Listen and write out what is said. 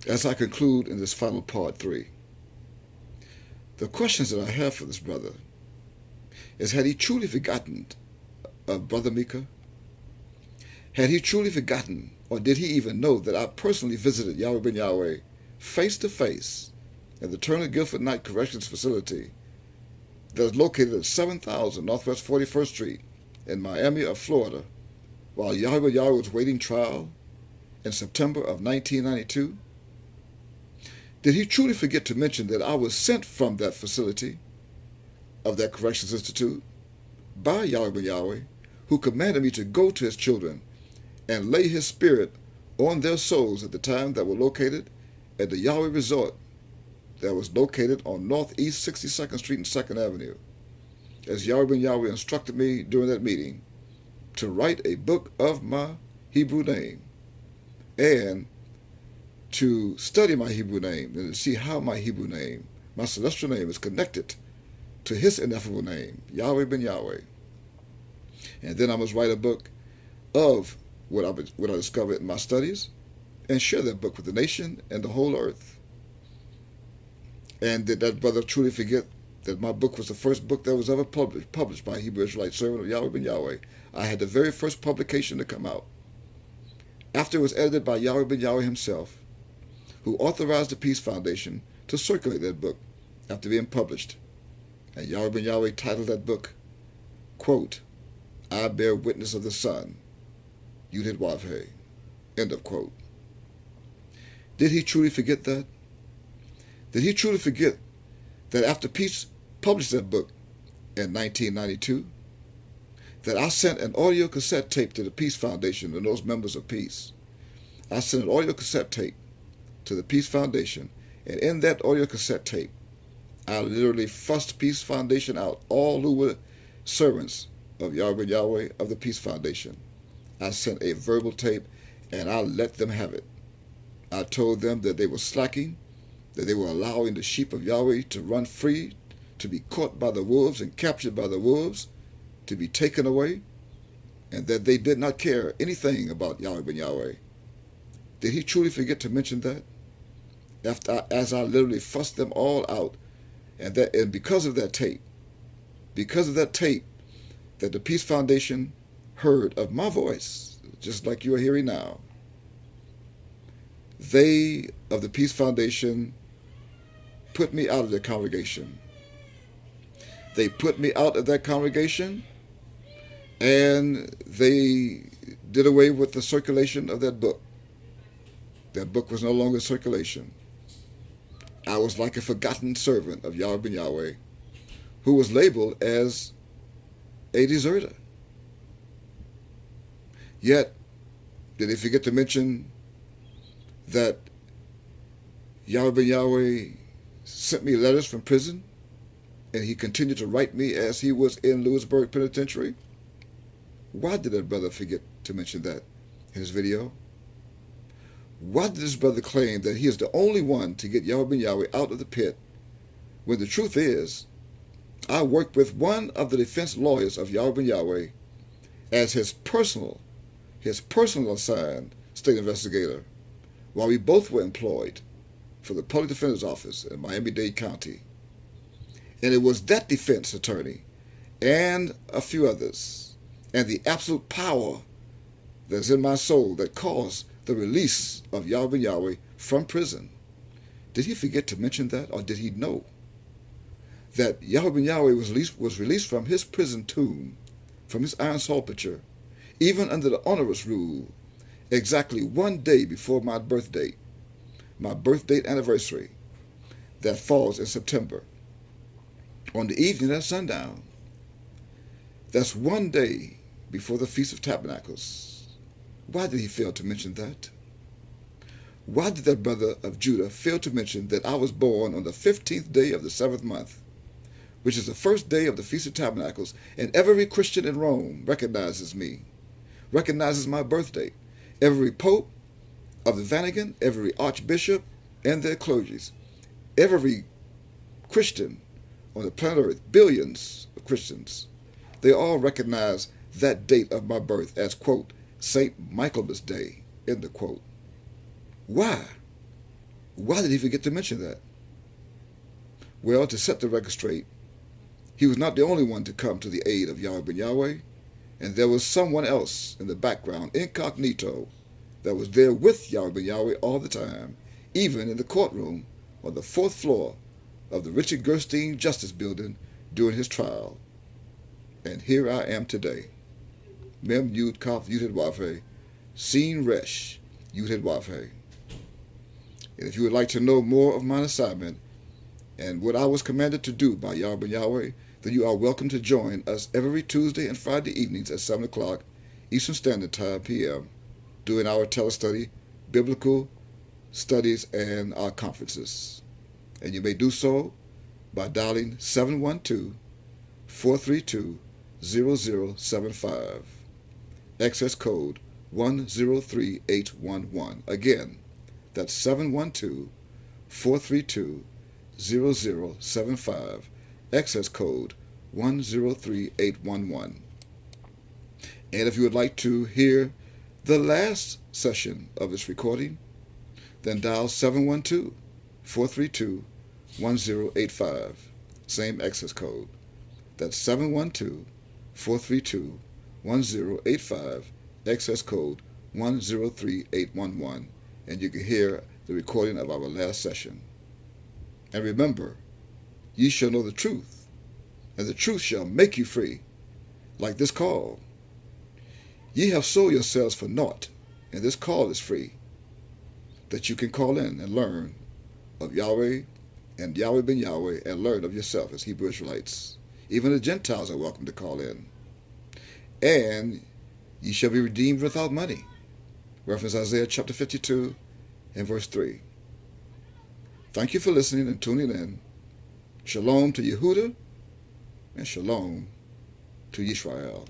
as I conclude in this final part 3, the questions that I have for this brother is, had he truly forgotten of Brother Mika? Had he truly forgotten, or did he even know that I personally visited Yahweh Ben Yahweh face to face at the Turner Guilford Night Corrections Facility that is located at 7000 Northwest 41st Street in Miami of Florida, while Yahweh Ben Yahweh was waiting trial in September of 1992? Did he truly forget to mention that I was sent from that facility of that Corrections Institute by Yahweh Ben Yahweh, who commanded me to go to his children and lay his spirit on their souls at the time that were located at the Yahweh Resort that was located on Northeast 62nd Street and 2nd Avenue, as Yahweh Ben Yahweh instructed me during that meeting to write a book of my Hebrew name and to study my Hebrew name and to see how my Hebrew name, my celestial name, is connected to his ineffable name, Yahweh Ben Yahweh. And then I must write a book of what I discovered in my studies and share that book with the nation and the whole earth. And did that brother truly forget that my book was the first book that was ever published by a Hebrew Israelite servant of Yahweh Ben Yahweh? I had the very first publication to come out, after it was edited by Yahweh Ben Yahweh himself, who authorized the Peace Foundation to circulate that book after being published. And Yahweh Ben Yahweh titled that book, quote, I Bear Witness of the Son, MIYKAYAHWEH, end of quote. Did he truly forget that? Did he truly forget that after Peace published that book in 1992, that I sent an audio cassette tape to the Peace Foundation and those members of Peace? I sent an audio cassette tape to the Peace Foundation, and in that audio cassette tape, I literally fussed Peace Foundation out, all who were servants of Yahweh Ben Yahweh of the Peace Foundation. I sent a verbal tape, and I let them have it. I told them that they were slacking, that they were allowing the sheep of Yahweh to run free, to be caught by the wolves and captured by the wolves, to be taken away, and that they did not care anything about Yahweh Ben Yahweh. Did he truly forget to mention that? As I literally fussed them all out, and because of that tape, that the Peace Foundation heard of my voice, just like you are hearing now, they of the Peace Foundation put me out of their congregation. They put me out of that congregation, and they did away with the circulation of that book. That book was no longer in circulation. I was like a forgotten servant of Yahweh Ben Yahweh, who was labeled as a deserter. Yet, did they forget to mention that Yahweh Ben Yahweh sent me letters from prison, and he continued to write me as he was in Lewisburg Penitentiary? Why did that brother forget to mention that in his video? Why did this brother claim that he is the only one to get Yahweh Ben Yahweh out of the pit, when the truth is, I worked with one of the defense lawyers of Yahweh Ben Yahweh as his personal assigned state investigator, while we both were employed for the Public Defender's Office in Miami-Dade County. And it was that defense attorney and a few others, and the absolute power that's in my soul that caused the release of Yahweh Ben Yahweh from prison. Did he forget to mention that, or did he know that Yahweh Ben Yahweh was released from his prison tomb, from his iron sepulcher, even under the onerous rule, exactly one day before my birth date anniversary, that falls in September, on the evening at sundown? That's one day before the Feast of Tabernacles. Why did he fail to mention that? Why did that brother of Judah fail to mention that I was born on the 15th day of the 7th month, which is the first day of the Feast of Tabernacles, and every Christian in Rome recognizes me, recognizes my birth date. Every Pope of the Vatican, every Archbishop and their clergies, every Christian on the planet Earth, billions of Christians, they all recognize that date of my birth as, quote, St. Michaelmas Day, end of quote. Why? Why did he forget to mention that? Well, to set the record straight, he was not the only one to come to the aid of Yahweh ben Yahweh, and there was someone else in the background, incognito, that was there with Yahweh ben Yahweh all the time, even in the courtroom on the 4th floor of the Richard Gerstein Justice Building during his trial. And here I am today. Mem Yud Kaf Yud Hedwafeh, Sin Resh Yud Hedwafeh. And if you would like to know more of my assignment and what I was commanded to do by Yahweh ben Yahweh, then you are welcome to join us every Tuesday and Friday evenings at 7 o'clock Eastern Standard Time p.m. during our telestudy, biblical studies, and our conferences. And you may do so by dialing 712-432-0075, access code 103811. Again, that's 712-432-0075, access code 103811. And if you would like to hear the last session of this recording, then dial 712-432-1085, same access code. That's 712-432-1085, access code 103811, and you can hear the recording of our last session. And remember, ye shall know the truth, and the truth shall make you free, like this call. Ye have sold yourselves for naught, and this call is free, that you can call in and learn of Yahweh and Yahweh ben Yahweh and learn of yourself as Hebrew Israelites. Even the Gentiles are welcome to call in. And ye shall be redeemed without money. Reference Isaiah chapter 52 and verse 3. Thank you for listening and tuning in. Shalom to Yehuda and shalom to Yisrael.